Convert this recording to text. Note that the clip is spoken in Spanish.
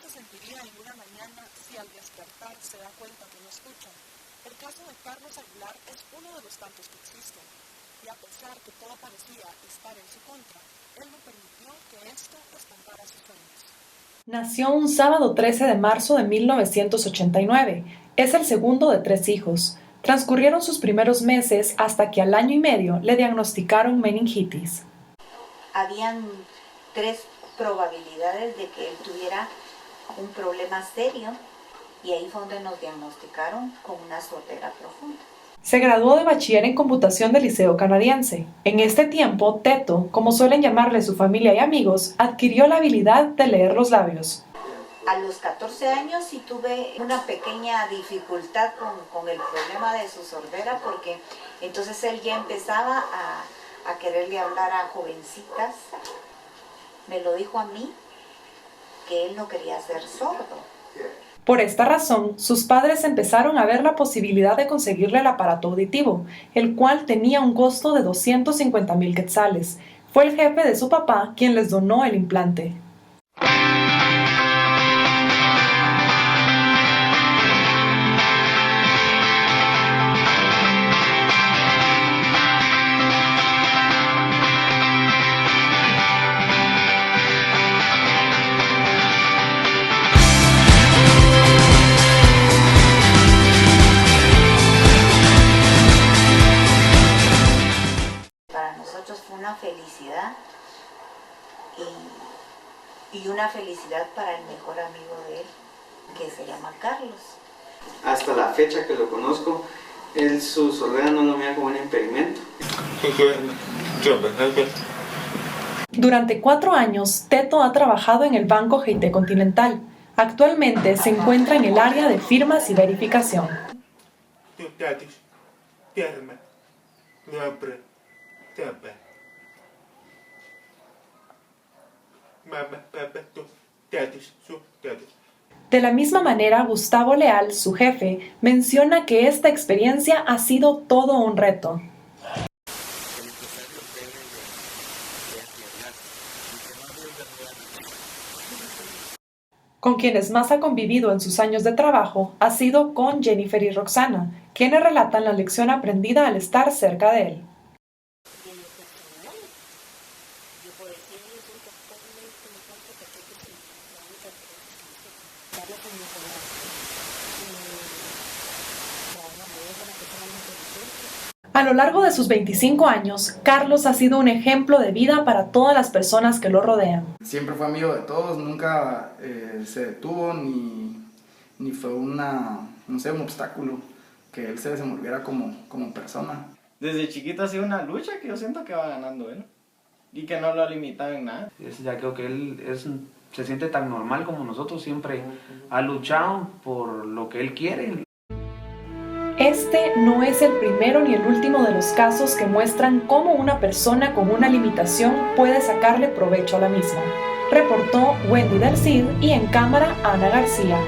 se sentiría en una mañana si al despertar se da cuenta que no escucha? El caso de Carlos Aguilar es uno de los tantos que existen, y a pesar que todo parecía estar en su contra, él no permitió que esto estampara sus sueños. Nació un sábado 13 de marzo de 1989. Es el segundo de 3 hijos. Transcurrieron sus primeros meses hasta que al año y medio le diagnosticaron meningitis. Habían 3 probabilidades de que él tuviera un problema serio y ahí fue donde nos diagnosticaron con una sordera profunda. Se graduó de bachiller en computación del Liceo Canadiense. En este tiempo, Teto, como suelen llamarle su familia y amigos, adquirió la habilidad de leer los labios. A los 14 años sí tuve una pequeña dificultad con el problema de su sordera, porque entonces él ya empezaba a quererle hablar a jovencitas. Me lo dijo a mí que él no quería ser sordo. Por esta razón, sus padres empezaron a ver la posibilidad de conseguirle el aparato auditivo, el cual tenía un costo de 250,000 quetzales. Fue el jefe de su papá quien les donó el implante. Fue una felicidad y una felicidad para el mejor amigo de él, que se llama Carlos. Hasta la fecha que lo conozco, su sordera no lo mira como un impedimento. Durante 4 años, Teto ha trabajado en el Banco GT Continental. Actualmente se encuentra en el área de firmas y verificación. De la misma manera, Gustavo Leal, su jefe, menciona que esta experiencia ha sido todo un reto. Con quienes más ha convivido en sus años de trabajo ha sido con Jennifer y Roxana, quienes relatan la lección aprendida al estar cerca de él. A lo largo de sus 25 años, Carlos ha sido un ejemplo de vida para todas las personas que lo rodean. Siempre fue amigo de todos, nunca se detuvo ni fue un obstáculo que él se desenvolviera como persona. Desde chiquito ha sido una lucha que yo siento que va ganando él y que no lo ha limitado en nada. Ya creo que él se siente tan normal como nosotros, siempre ha luchado por lo que él quiere. Este no es el primero ni el último de los casos que muestran cómo una persona con una limitación puede sacarle provecho a la misma. Reportó Wendy del Cid y en cámara Ana García.